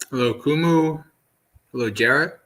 Hello, Kumu. Hello, Jarrett.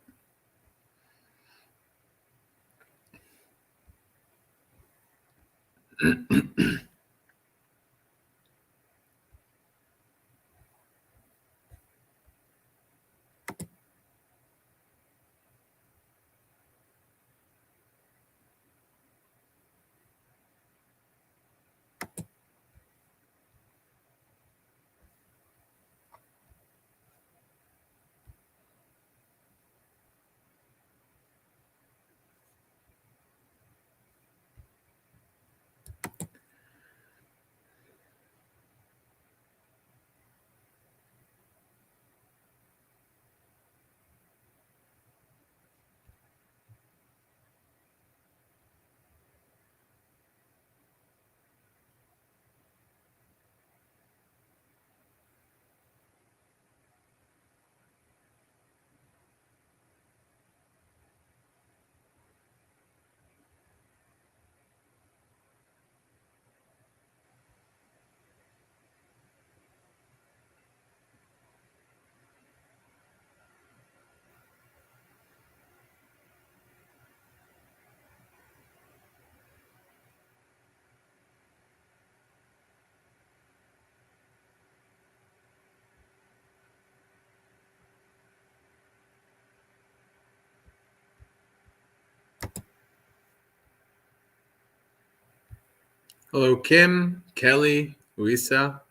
Hello, Kim, Kelly, Luisa.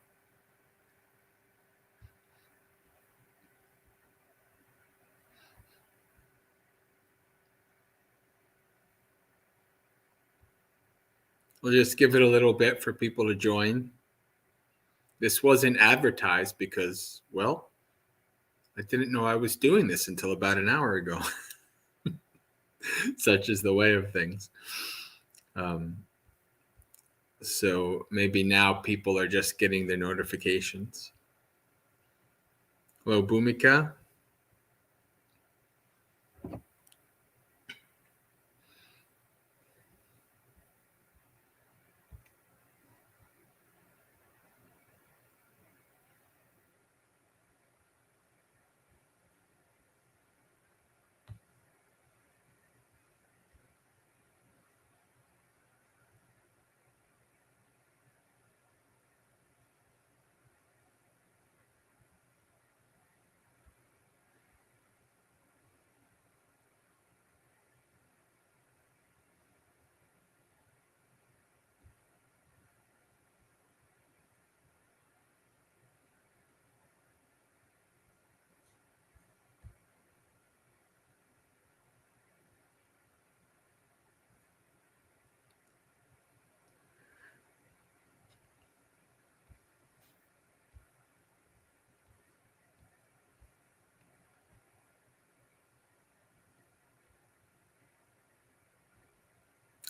We'll just give it a little bit for people to join. This wasn't advertised because, well, I didn't know I was doing this until about an hour ago. Such is the way of things. So maybe now people are just getting their notifications. Hello, Bhumika.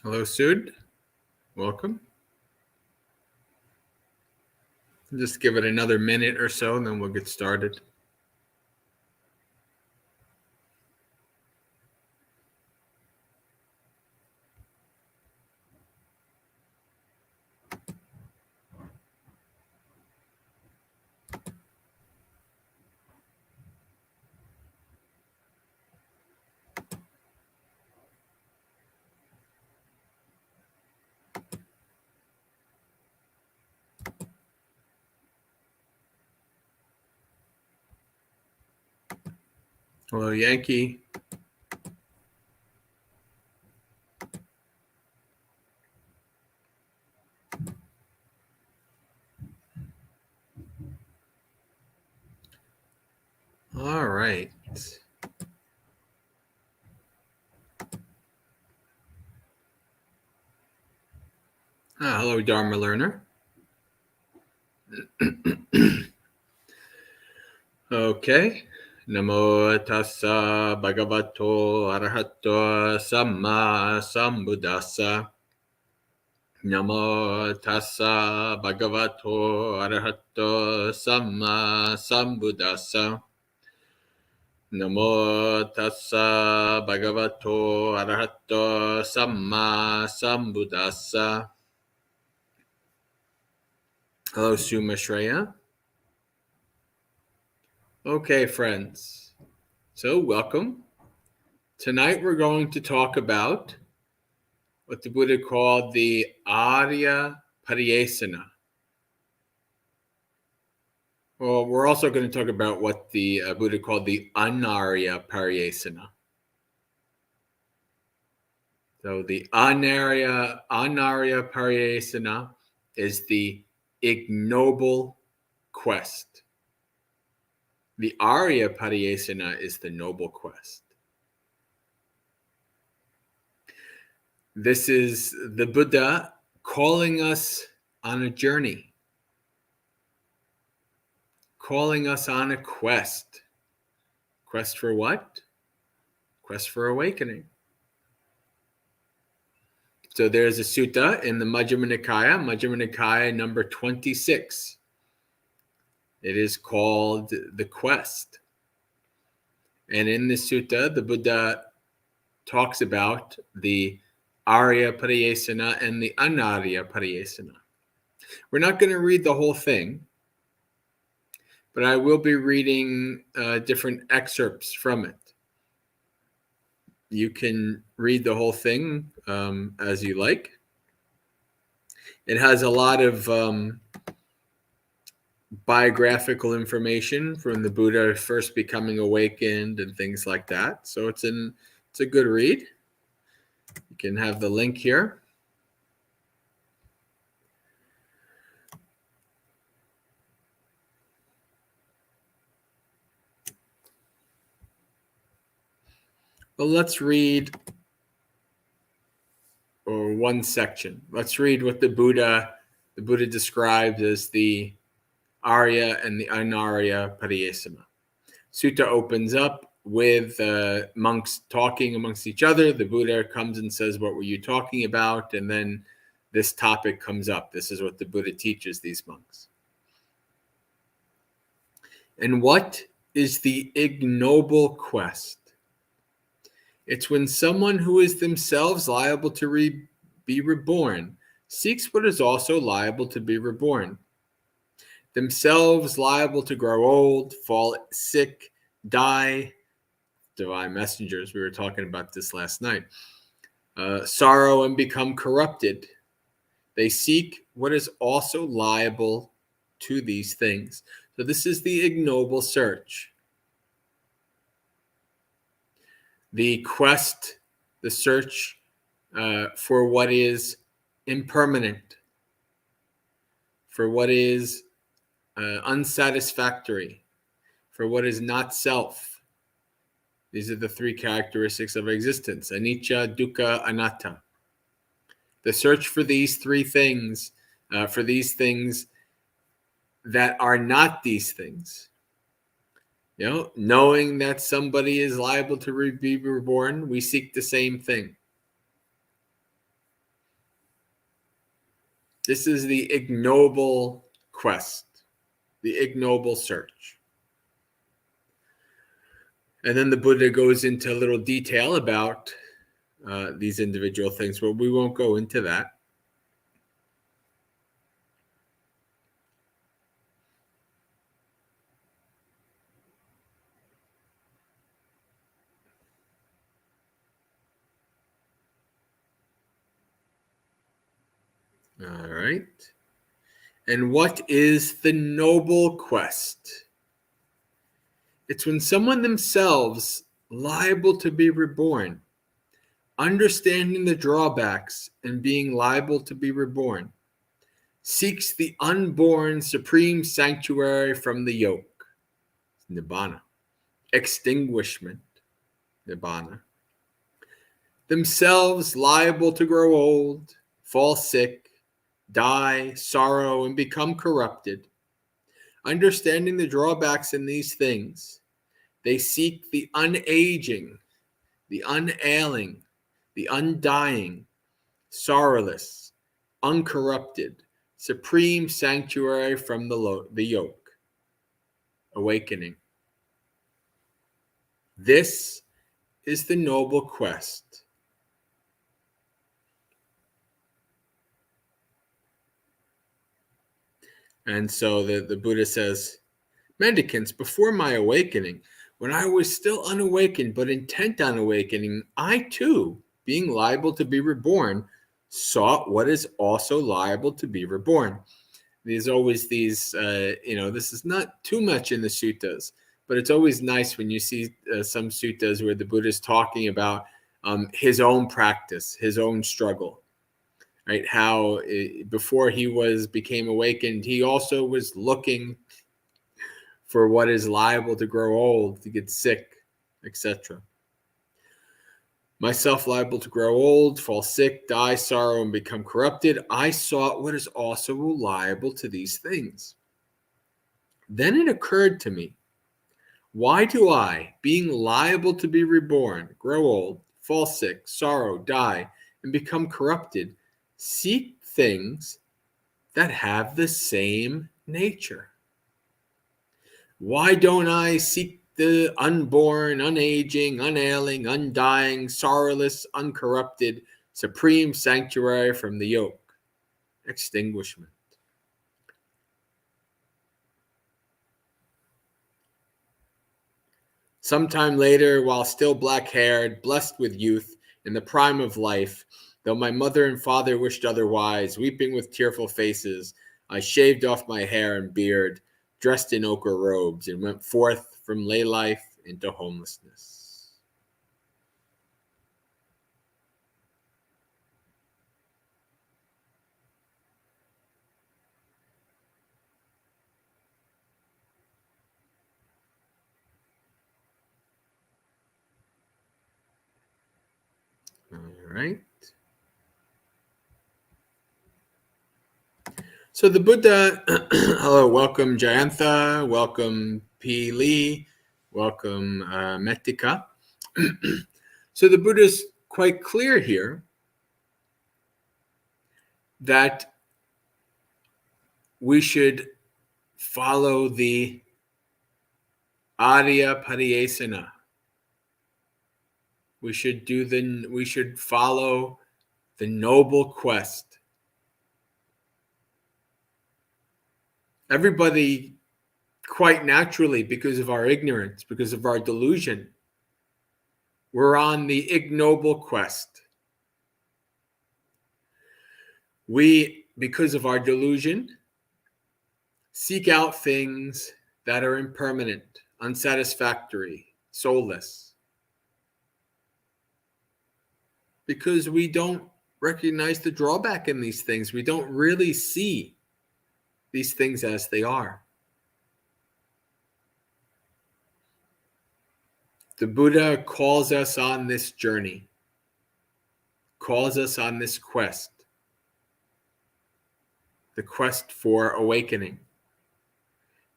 Hello, Sud. Welcome. Just give it another minute or so, and then we'll get started. Hello, Yankee. All right. Hello, Dharma learner. Okay. Namo tassa bhagavato arahato samma sambuddhassa. Namo tassa bhagavato arahato samma sambuddhassa. Namo tassa bhagavato arahato samma sambuddhassa. Hello, Suma Shreya. Okay, friends. So, welcome. Tonight we're going to talk about what the Buddha called the Ariya Pariyesanā. Well, we're also going to talk about what the Buddha called the Anariya Pariyesanā. So, the Anariya Pariyesanā is the ignoble quest. The Ariya Pariyesanā is the noble quest. This is the Buddha calling us on a journey, calling us on a quest. Quest for what? Quest for awakening. So there's a sutta in the Majjhima Nikaya number 26. It is called The Quest. And in this sutta, the Buddha talks about the Ariya Pariyesanā and the Anariya Pariyesanā. We're not going to read the whole thing, but I will be reading different excerpts from it. You can read the whole thing as you like. It has a lot of biographical information from the Buddha first becoming awakened and things like that. So it's a good read. You can have the link here. Well, let's read one section. Let's read what the Buddha described as the Ariya and the Anariya Pariyesanā. Sutta opens up with monks talking amongst each other. The Buddha comes and says, "What were you talking about?" And then this topic comes up. This is what the Buddha teaches these monks. And what is the ignoble quest? It's when someone who is themselves liable to be reborn seeks what is also liable to be reborn. Themselves liable to grow old, fall sick, die. Divine messengers, we were talking about this last night. Sorrow and become corrupted. They seek what is also liable to these things. So this is the ignoble search. The quest, the search for what is impermanent, for what is unsatisfactory, for what is not self. These are the three characteristics of existence: anicca, dukkha, anatta. The search for these three things, for these things that are not these things. Knowing that somebody is liable to be reborn, we seek the same thing. This is the ignoble quest, the ignoble search. And then the Buddha goes into a little detail about these individual things, but we won't go into that. All right. And what is the noble quest? It's when someone themselves liable to be reborn, understanding the drawbacks and being liable to be reborn, seeks the unborn supreme sanctuary from the yoke, nibbana, extinguishment, nibbana, themselves liable to grow old, fall sick, die, sorrow, and become corrupted. Understanding the drawbacks in these things, they seek the unaging, the unailing, the undying, sorrowless, uncorrupted, supreme sanctuary from the yoke, awakening. This is the noble quest. And so the Buddha says, Mendicants, before my awakening, when I was still unawakened but intent on awakening, I too, being liable to be reborn, sought what is also liable to be reborn. There's always these, this is not too much in the suttas, but it's always nice when you see some suttas where the Buddha is talking about his own practice, his own struggle, right? How before he became awakened, he also was looking for what is liable to grow old, to get sick, etc. Myself liable to grow old, fall sick, die, sorrow, and become corrupted. I sought what is also liable to these things. Then it occurred to me, why do I, being liable to be reborn, grow old, fall sick, sorrow, die, and become corrupted, seek things that have the same nature? Why don't I seek the unborn, unaging, unailing, undying, sorrowless, uncorrupted, supreme sanctuary from the yoke? Extinguishment. Sometime later, while still black-haired, blessed with youth, in the prime of life, though my mother and father wished otherwise, weeping with tearful faces, I shaved off my hair and beard, dressed in ochre robes, and went forth from lay life into homelessness. All right. So the Buddha, hello, welcome Jayantha, welcome P. Lee, welcome Metika. So the Buddha's quite clear here that we should follow the Ariya Pariyesanā. We should follow the noble quest. Everybody, quite naturally, because of our ignorance, because of our delusion, we're on the ignoble quest. We, because of our delusion, seek out things that are impermanent, unsatisfactory, soulless. Because we don't recognize the drawback in these things. We don't really see these things as they are. The Buddha calls us on this journey, calls us on this quest, the quest for awakening,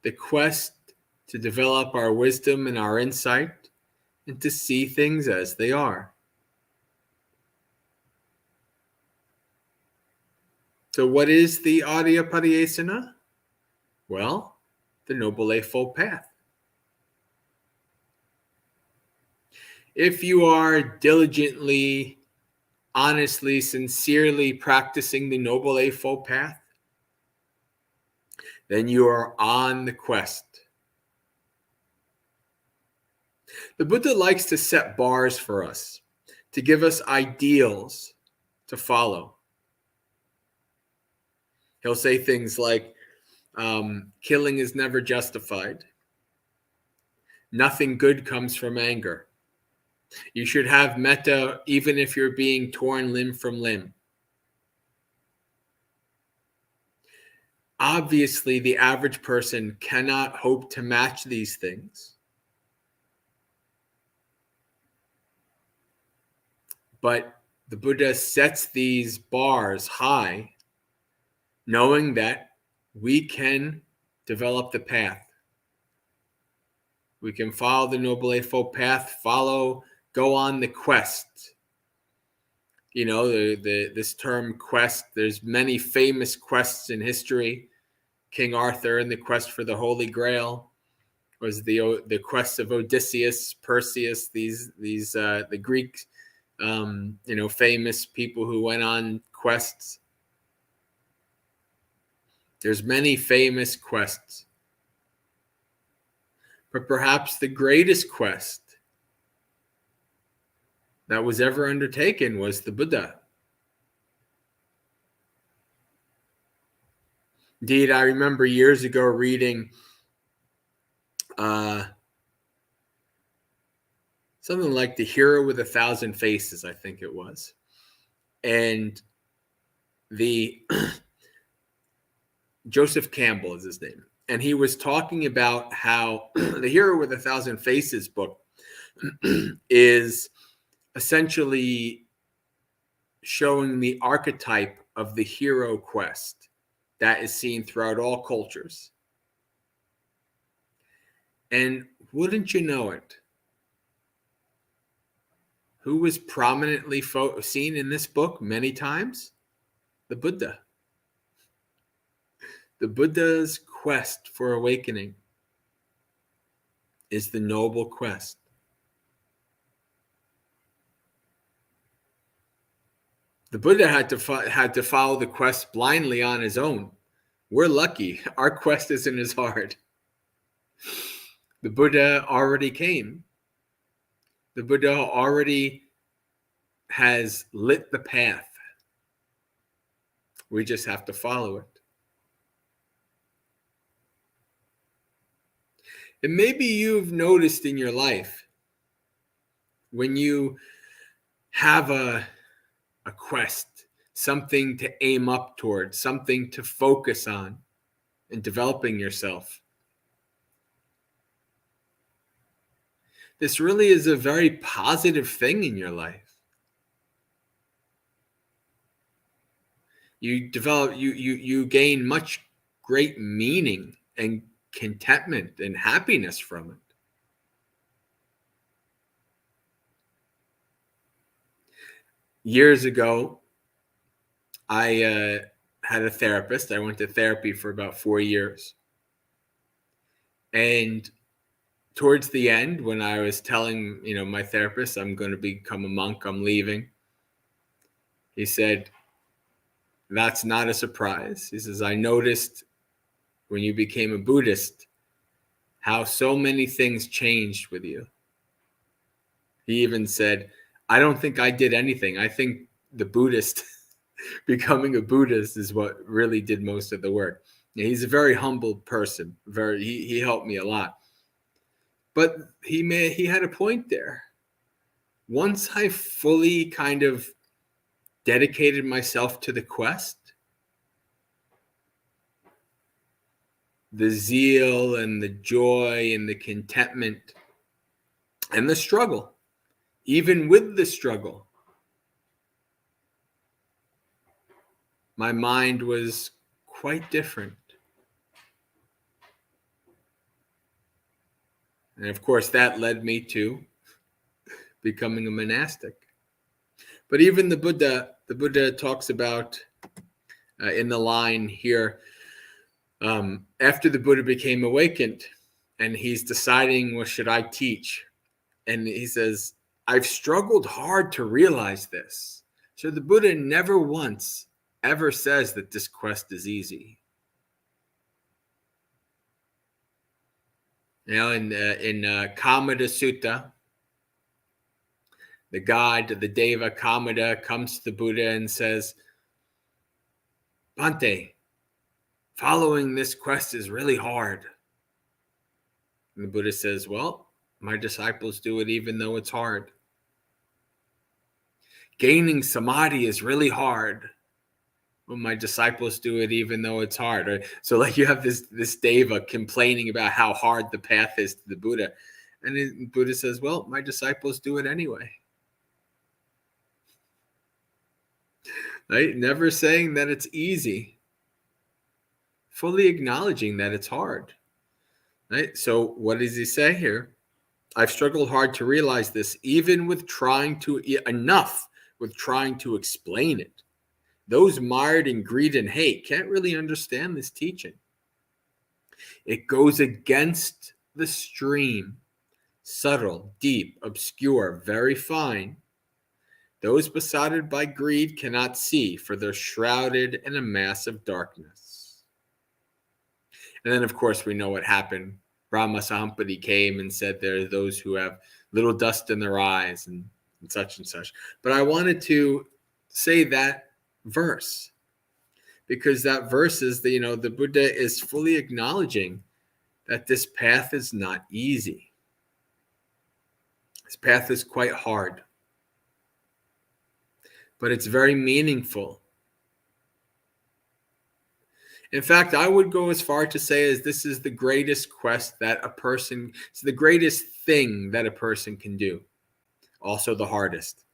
the quest to develop our wisdom and our insight and to see things as they are. So what is the Ariya Pariyesanā? Well, the Noble Eightfold Path. If you are diligently, honestly, sincerely practicing the Noble Eightfold Path, then you are on the quest. The Buddha likes to set bars for us, to give us ideals to follow. He'll say things like, killing is never justified. Nothing good comes from anger. You should have metta even if you're being torn limb from limb. Obviously, the average person cannot hope to match these things. But the Buddha sets these bars high, knowing that we can develop the path. We can follow the Noble Eightfold Path, go on the quest. You know, this term quest, there's many famous quests in history. King Arthur and the quest for the Holy Grail was the quest of Odysseus, Perseus, the Greek, famous people who went on quests. There's many famous quests. But perhaps the greatest quest that was ever undertaken was the Buddha. Indeed, I remember years ago reading something like The Hero with 1,000 Faces, I think it was. And the Joseph Campbell is his name. And he was talking about how The Hero with 1,000 Faces book is essentially showing the archetype of the hero quest that is seen throughout all cultures. And wouldn't you know it, who was prominently seen in this book many times? The Buddha. The Buddha's quest for awakening is the noble quest. The Buddha had to follow the quest blindly on his own. We're lucky. Our quest isn't as hard. The Buddha already came. The Buddha already has lit the path. We just have to follow it. And maybe you've noticed in your life when you have a quest, something to aim up towards, something to focus on in developing yourself. This really is a very positive thing in your life. You gain much great meaning and contentment and happiness from it. Years ago, I had a therapist. I went to therapy for about 4 years. And towards the end, when I was telling, my therapist, I'm going to become a monk, I'm leaving, he said, "That's not a surprise." He says, "I noticed when you became a Buddhist how so many things changed with you." He even said, "I don't think I did anything. I think the Buddhist becoming a Buddhist is what really did most of the work." He's a very humble person. He helped me a lot. But he had a point there. Once I fully kind of dedicated myself to the quest, the zeal and the joy and the contentment and the struggle, even with the struggle, my mind was quite different. And of course, that led me to becoming a monastic. But even the Buddha talks about in the line here, after the Buddha became awakened and he's deciding, what should I teach? And he says, "I've struggled hard to realize this." So the Buddha never once ever says that this quest is easy. In Kamada Sutta, the god, the deva Kamada, comes to the Buddha and says, "Bhante, following this quest is really hard." And the Buddha says, "Well, my disciples do it even though it's hard. Gaining samadhi is really hard. Well, my disciples do it even though it's hard." Right? So like you have this deva complaining about how hard the path is to the Buddha. And the Buddha says, "Well, my disciples do it anyway." Right? Never saying that it's easy. Fully acknowledging that it's hard. Right? So what does he say here? "I've struggled hard to realize this, even with trying to explain it. Those mired in greed and hate can't really understand this teaching. It goes against the stream, subtle, deep, obscure, very fine. Those besotted by greed cannot see, for they're shrouded in a mass of darkness." And then, of course, we know what happened Brahma Sahampati came and said there are those who have little dust in their eyes and such and such. But I wanted to say that verse because that verse is the Buddha is fully acknowledging that this path is not easy. This path is quite hard, but it's very meaningful. In fact, I would go as far to say as this is the greatest quest that it's the greatest thing that a person can do. Also the hardest.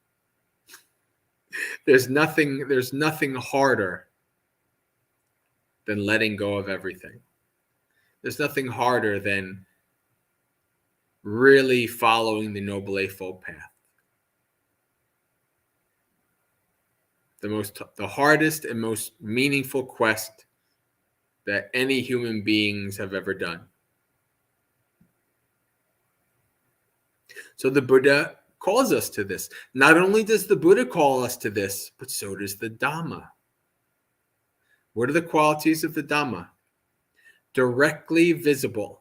There's nothing harder than letting go of everything. There's nothing harder than really following the Noble Eightfold Path. The hardest and most meaningful quest that any human beings have ever done. So the Buddha calls us to this. Not only does the Buddha call us to this, but so does the Dhamma. What are the qualities of the Dhamma? Directly visible.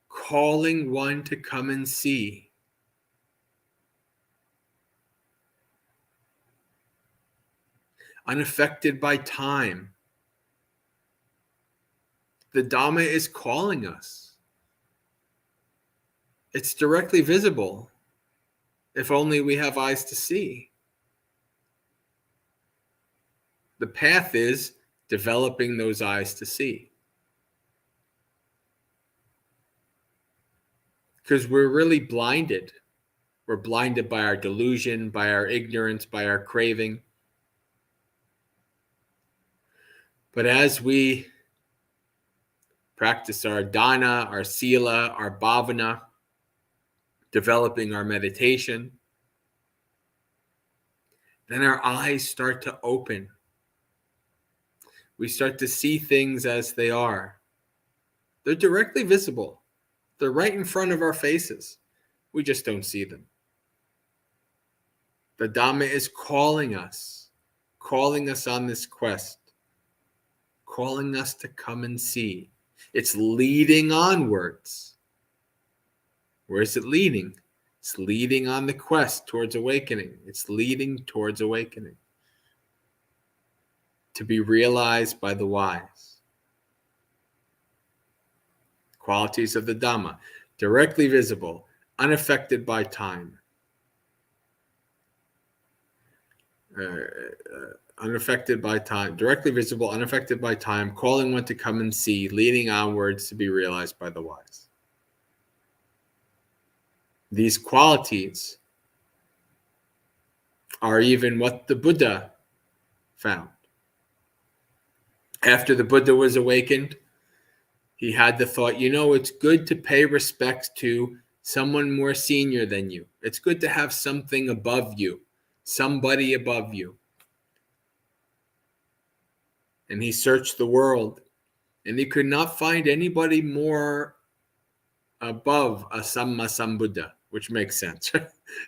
Calling one to come and see. Unaffected by time. The Dhamma is calling us. It's directly visible, if only we have eyes to see. The path is developing those eyes to see. Because we're really blinded. We're blinded by our delusion, by our ignorance, by our craving. But as we practice our dana, our sila, our bhavana, developing our meditation, then our eyes start to open. We start to see things as they are. They're directly visible. They're right in front of our faces. We just don't see them. The Dhamma is calling us on this quest, calling us to come and see. It's leading onwards. Where is it leading? It's leading on the quest towards awakening. It's leading towards awakening. To be realized by the wise. Qualities of the Dhamma. Directly visible, unaffected by time. Unaffected by time. Directly visible, unaffected by time. Calling one to come and see. Leading onwards to be realized by the wise. These qualities are even what the Buddha found. After the Buddha was awakened, he had the thought, it's good to pay respects to someone more senior than you. It's good to have something above you, somebody above you. And he searched the world, and he could not find anybody more above a Samma Sambuddha, which makes sense.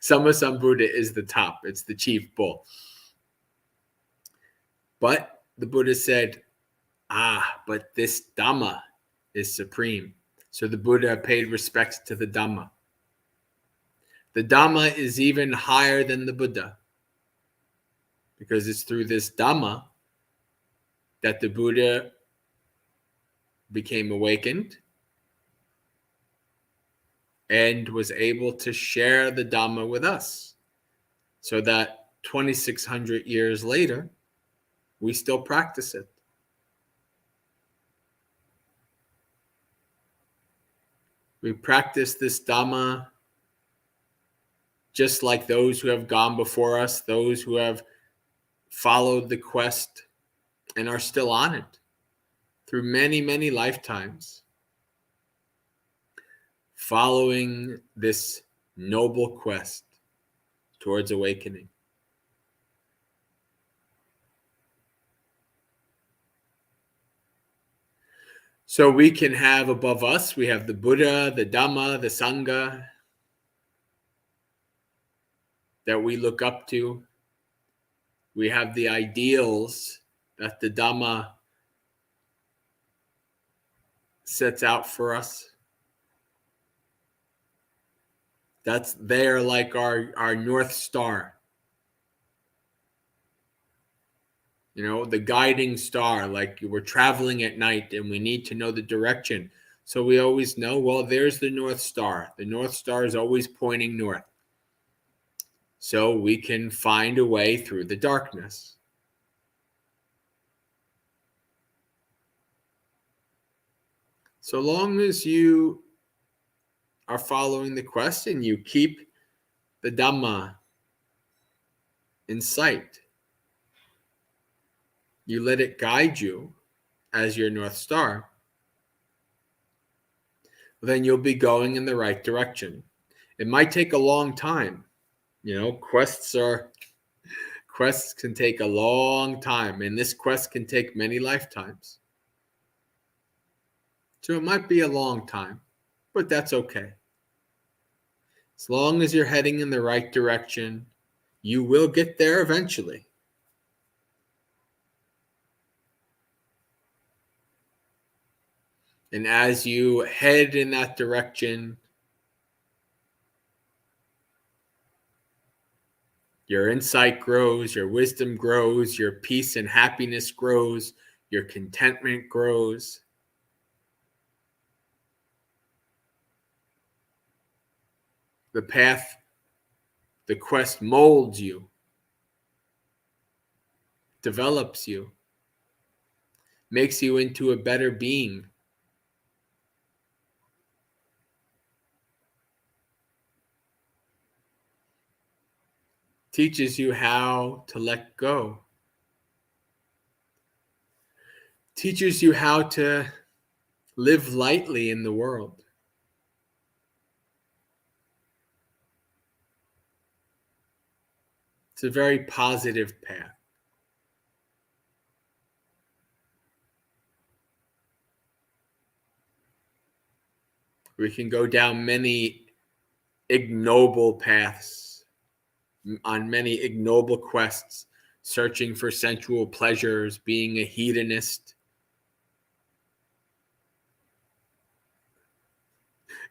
Samma Sambuddha is the top. It's the chief bull. But the Buddha said, but this Dhamma is supreme. So the Buddha paid respects to the Dhamma. The Dhamma is even higher than the Buddha, because it's through this Dhamma that the Buddha became awakened and was able to share the Dhamma with us, so that 2,600 years later, we still practice it. We practice this Dhamma just like those who have gone before us, those who have followed the quest and are still on it through many, many lifetimes, following this noble quest towards awakening. So we can have above us, we have the Buddha, the Dhamma, the Sangha that we look up to. We have the ideals that the Dhamma sets out for us. They're like our North Star. You know, the guiding star, like we're traveling at night and we need to know the direction. So we always know, well, there's the North Star. The North Star is always pointing north. So we can find a way through the darkness. So long as you are following the quest and you keep the Dhamma in sight, you let it guide you as your North Star, then you'll be going in the right direction. It might take a long time. You know, quests can take a long time, and this quest can take many lifetimes. So it might be a long time, but that's okay. As long as you're heading in the right direction, you will get there eventually. And as you head in that direction, your insight grows, your wisdom grows, your peace and happiness grows, your contentment grows. The path, the quest molds you, develops you, makes you into a better being. Teaches you how to let go. Teaches you how to live lightly in the world. It's a very positive path. We can go down many ignoble paths, on many ignoble quests, searching for sensual pleasures, being a hedonist,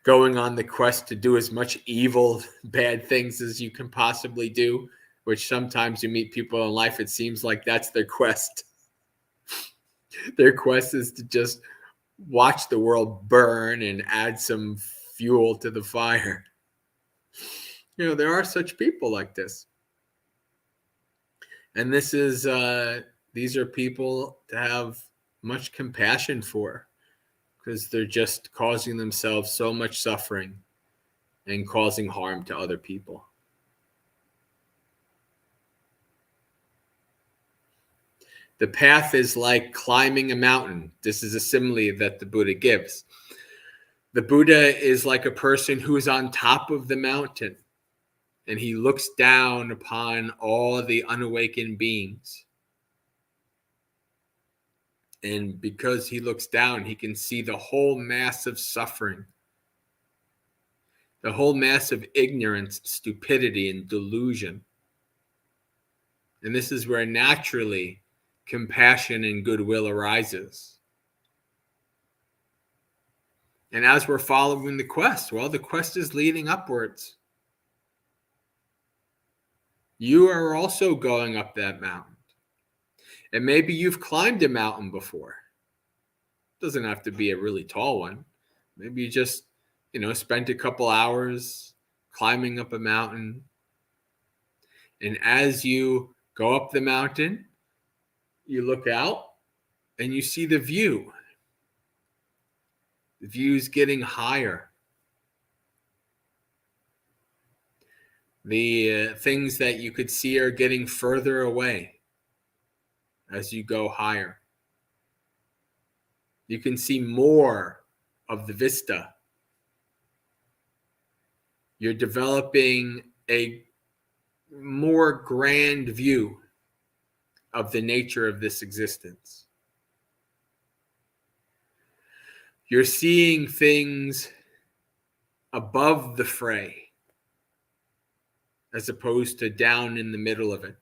going on the quest to do as much evil, bad things as you can possibly do, which sometimes you meet people in life, it seems like that's their quest. Their quest is to just watch the world burn and add some fuel to the fire. You know, there are such people like this. And these are people to have much compassion for, because they're just causing themselves so much suffering and causing harm to other people. The path is like climbing a mountain. This is a simile that the Buddha gives. The Buddha is like a person who is on top of the mountain, and he looks down upon all the unawakened beings. And because he looks down, he can see the whole mass of suffering, the whole mass of ignorance, stupidity, and delusion. And this is where naturally compassion and goodwill arises. And as we're following the quest, well, the quest is leading upwards. You are also going up that mountain. And maybe you've climbed a mountain before. It doesn't have to be a really tall one. Maybe you just, spent a couple hours climbing up a mountain. And as you go up the mountain, you look out and you see the view. The view's getting higher. The things that you could see are getting further away as you go higher. You can see more of the vista. You're developing a more grand view of the nature of this existence. You're seeing things above the fray as opposed to down in the middle of it.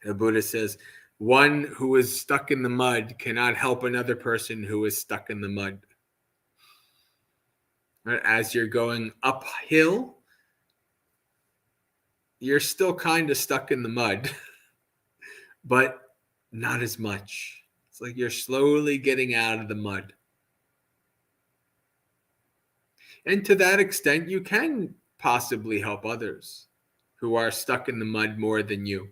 The Buddha says, one who is stuck in the mud cannot help another person who is stuck in the mud. As you're going uphill, you're still kind of stuck in the mud, but not as much. It's like you're slowly getting out of the mud. And to that extent, you can possibly help others who are stuck in the mud more than you.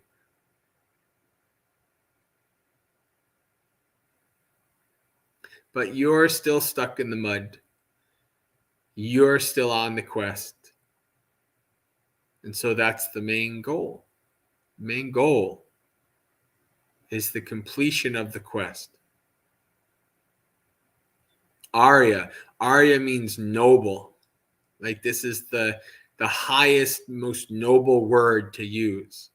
But you're still stuck in the mud. You're still on the quest. And so that's the main goal. The main goal is the completion of the quest. Ariya. Ariya means noble. Like this is the highest, most noble word to use.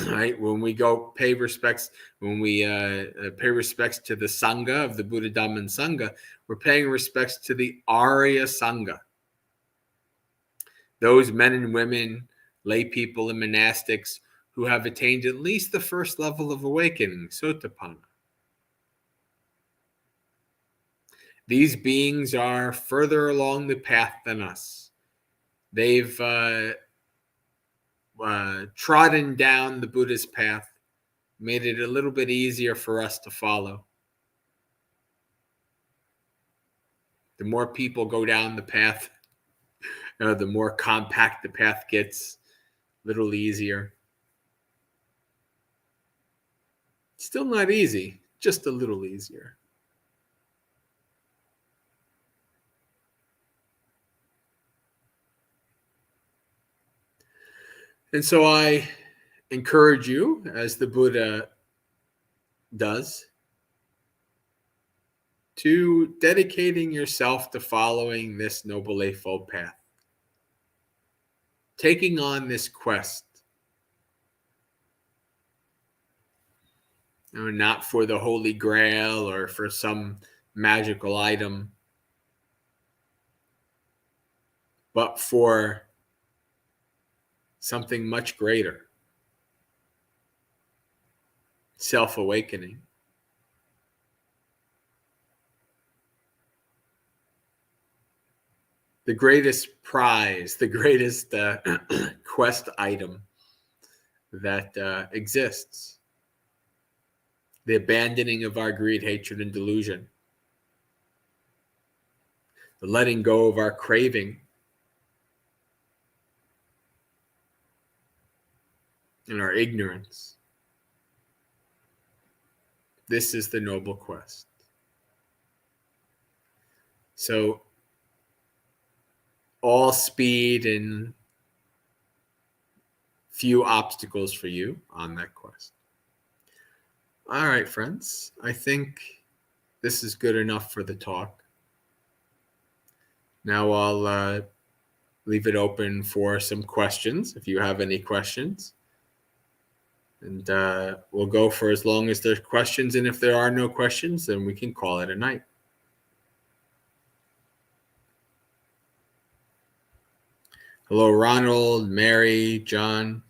Right? When we go pay respects, when we pay respects to the Sangha of the Buddha, Dhamma, and Sangha, we're paying respects to the Ariya Sangha. Those men and women, lay people and monastics who have attained at least the first level of awakening, Sotapanna. These beings are further along the path than us. They've trodden down the Buddha's path, made it a little bit easier for us to follow. The more people go down the path, the more compact the path gets, a little easier. Still not easy, just a little easier. And so I encourage you, as the Buddha does, to dedicating yourself to following this Noble Eightfold Path. Taking on this quest. Not for the Holy Grail or for some magical item, but for something much greater. Self-awakening. The greatest prize, the greatest quest item that exists. The abandoning of our greed, hatred, and delusion. The letting go of our craving. And our ignorance. This is the noble quest. So, all speed and few obstacles for you on that quest. All right, friends. I think this is good enough for the talk. Now I'll leave it open for some questions, if you have any questions. And we'll go for as long as there's questions. And if there are no questions, then we can call it a night. Hello, Ronald, Mary, John.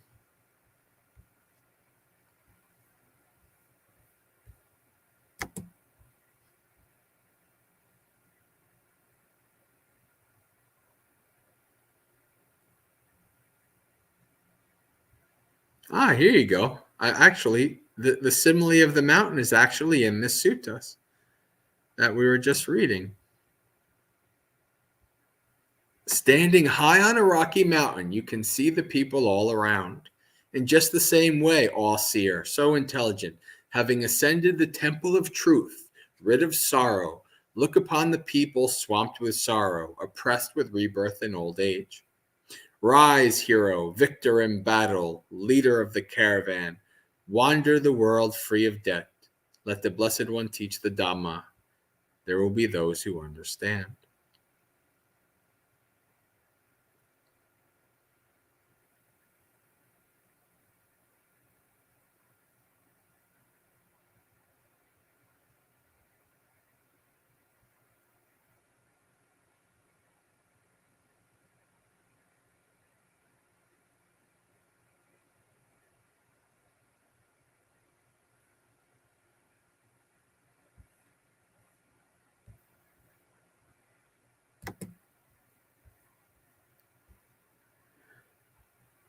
Here you go. The simile of the mountain is actually in this suttas that we were just reading. Standing high on a rocky mountain, you can see the people all around. In just the same way, all-seer, so intelligent, having ascended the temple of truth, rid of sorrow, look upon the people swamped with sorrow, oppressed with rebirth and old age. Rise, hero, victor in battle, leader of the caravan. Wander the world free of debt. Let the Blessed One teach the Dhamma. There will be those who understand.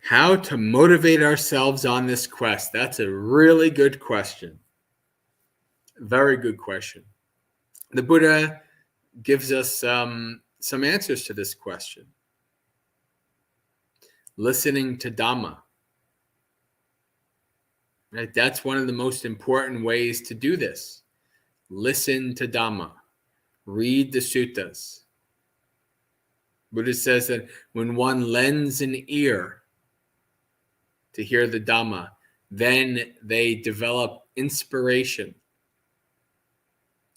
How to motivate ourselves on this quest? That's a really good question. Very good question. The Buddha gives us some answers to this question. Listening to Dhamma. Right? That's one of the most important ways to do this. Listen to Dhamma. Read the suttas. Buddha says that when one lends an ear to hear the Dhamma, then they develop inspiration.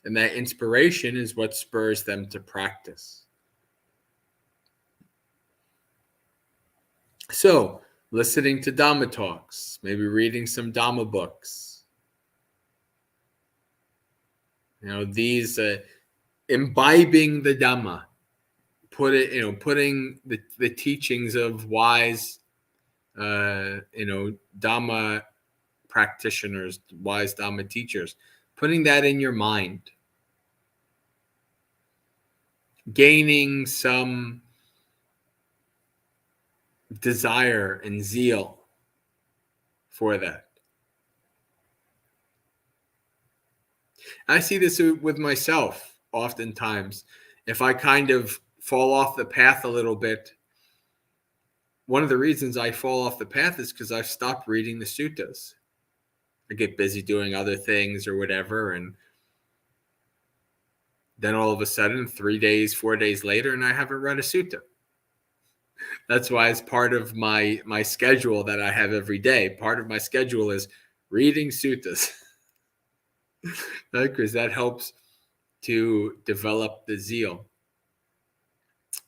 And that inspiration is what spurs them to practice. So, listening to Dhamma talks, maybe reading some Dhamma books. These imbibing the Dhamma, putting the teachings of wise, Dhamma practitioners, wise Dhamma teachers, putting that in your mind, gaining some desire and zeal for that. I see this with myself oftentimes. If I kind of fall off the path a little bit, one of the reasons I fall off the path is because I've stopped reading the suttas. I get busy doing other things or whatever, and then all of a sudden, 3 days, 4 days later, and I haven't read a sutta. That's why it's part of my schedule that I have every day. Part of my schedule is reading suttas, because that helps to develop the zeal.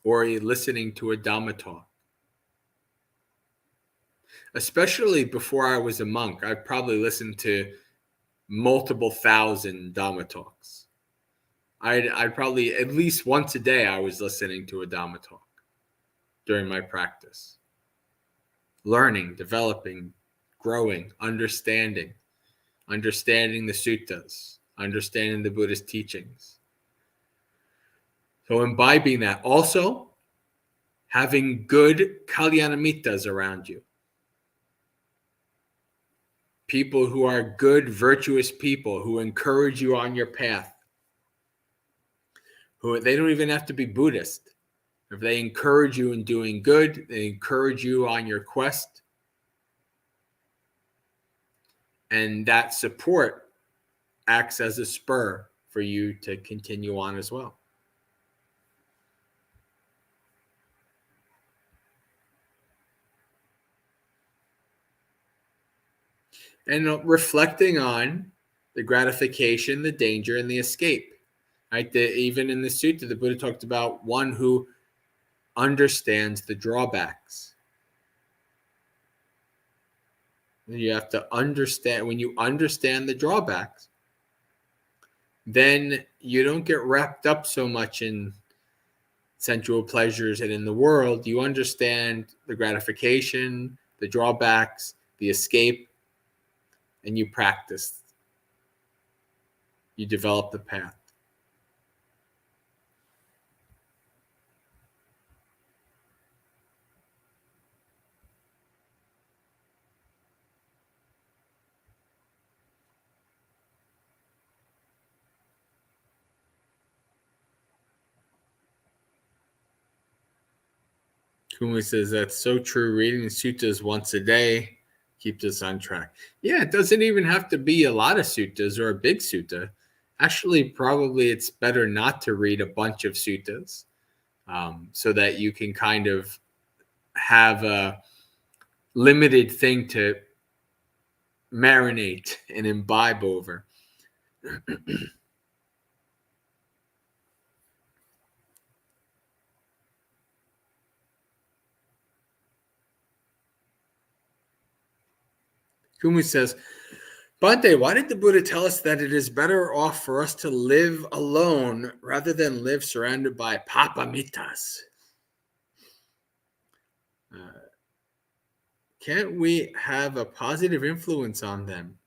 Or listening to a Dhamma talk. Especially before I was a monk, I probably listened to multiple thousand Dhamma talks. I'd probably, at least once a day, I was listening to a Dhamma talk during my practice. Learning, developing, growing, understanding the suttas, understanding the Buddhist teachings. So imbibing that. Also, having good kalyanamitas around you. People who are good, virtuous people who encourage you on your path. They don't even have to be Buddhist. If they encourage you in doing good, they encourage you on your quest. And that support acts as a spur for you to continue on as well. And reflecting on the gratification, the danger, and the escape. Right? Even in the sutta, the Buddha talked about one who understands the drawbacks. You have to understand, when you understand the drawbacks, then you don't get wrapped up so much in sensual pleasures and in the world. You understand the gratification, the drawbacks, the escape, and you practice. You develop the path. Kumi says that's so true. Reading the suttas once a day keeps us on track. Yeah, it doesn't even have to be a lot of suttas or a big sutta. Actually, probably it's better not to read a bunch of suttas, so that you can kind of have a limited thing to marinate and imbibe over. Kumi says, Bhante, why did the Buddha tell us that it is better off for us to live alone rather than live surrounded by papamitas? Can't we have a positive influence on them?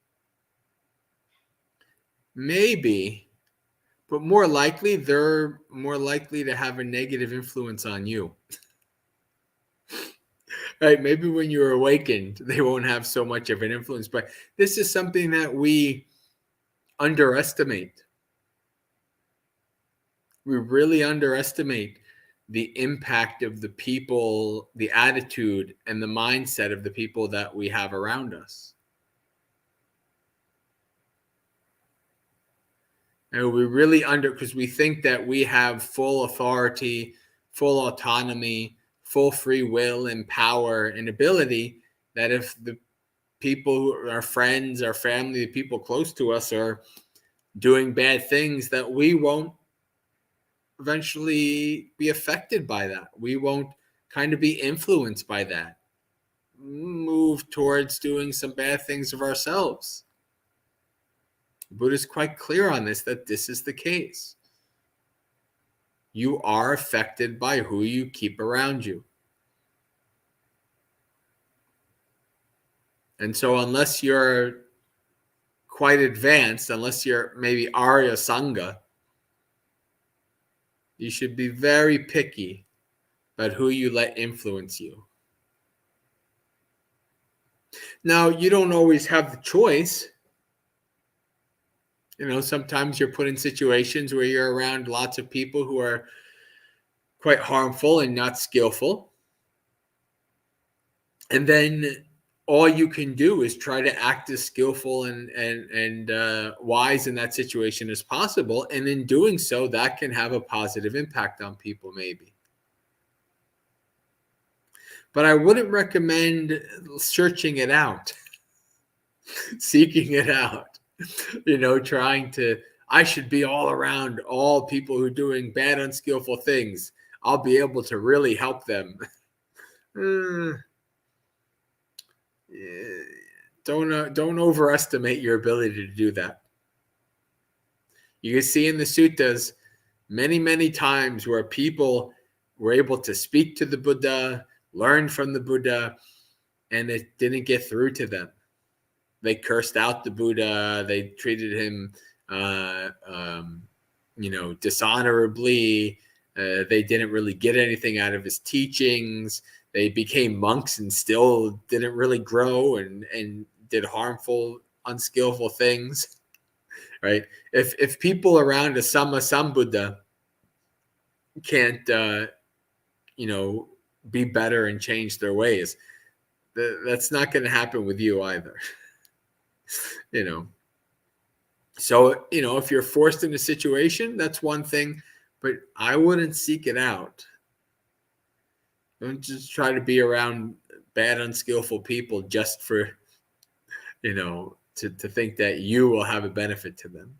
Maybe, but more likely, they're more likely to have a negative influence on you. Right? Maybe when you're awakened, they won't have so much of an influence. But this is something that we underestimate. We really underestimate the impact of the people, the attitude, and the mindset of the people that we have around us. And we really because we think that we have full authority, full autonomy, full free will and power and ability, that if the people who are our friends, our family, the people close to us are doing bad things, that we won't eventually be affected by that. We won't kind of be influenced by that. Move towards doing some bad things of ourselves. The Buddha is quite clear on this, that this is the case. You are affected by who you keep around you. And so unless you're quite advanced, unless you're maybe Ariya Sangha, you should be very picky about who you let influence you. Now, you don't always have the choice. Sometimes you're put in situations where you're around lots of people who are quite harmful and not skillful. And then all you can do is try to act as skillful and wise in that situation as possible. And in doing so, that can have a positive impact on people, maybe. But I wouldn't recommend searching it out, seeking it out, trying to, I should be all around all people who are doing bad, unskillful things. I'll be able to really help them. Don't overestimate your ability to do that. You can see in the suttas many, many times where people were able to speak to the Buddha, learn from the Buddha, and it didn't get through to them. They cursed out the Buddha. They treated him, dishonorably. They didn't really get anything out of his teachings. They became monks and still didn't really grow and did harmful, unskillful things, right? If people around a Sambuddha can't, be better and change their ways, that's not going to happen with you either. So, if you're forced in a situation, that's one thing, but I wouldn't seek it out. Don't just try to be around bad, unskillful people just for, to think that you will have a benefit to them.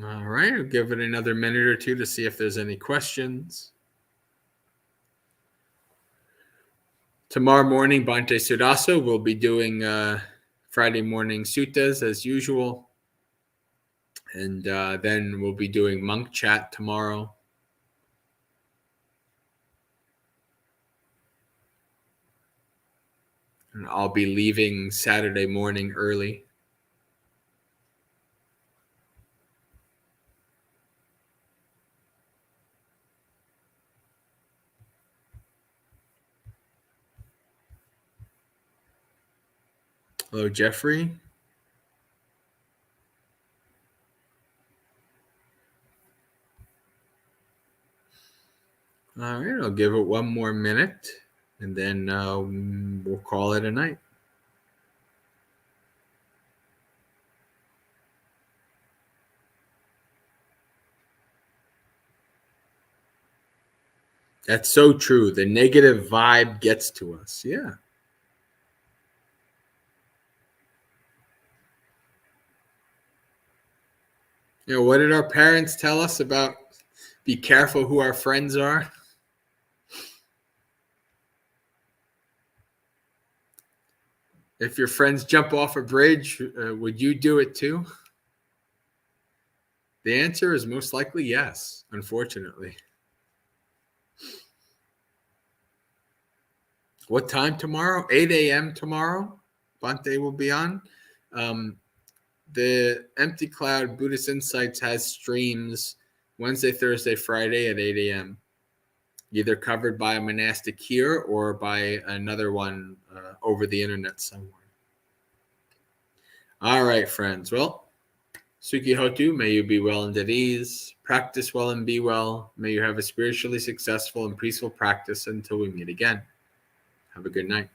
All right, I'll give it another minute or two to see if there's any questions. Tomorrow morning, Bhante Sudasa will be doing Friday morning suttas as usual. And then we'll be doing monk chat tomorrow. And I'll be leaving Saturday morning early. Hello, Jeffrey. All right, I'll give it one more minute, and then we'll call it a night. That's so true. The negative vibe gets to us. Yeah. What did our parents tell us about be careful who our friends are? If your friends jump off a bridge, would you do it too? The answer is most likely yes, unfortunately. What time tomorrow? 8 a.m. tomorrow. Bhante will be on. The Empty Cloud Buddhist Insights has streams Wednesday, Thursday, Friday at 8 a.m. Either covered by a monastic here or by another one over the internet somewhere. All right, friends. Well, Suki Hotu, may you be well and at ease. Practice well and be well. May you have a spiritually successful and peaceful practice until we meet again. Have a good night.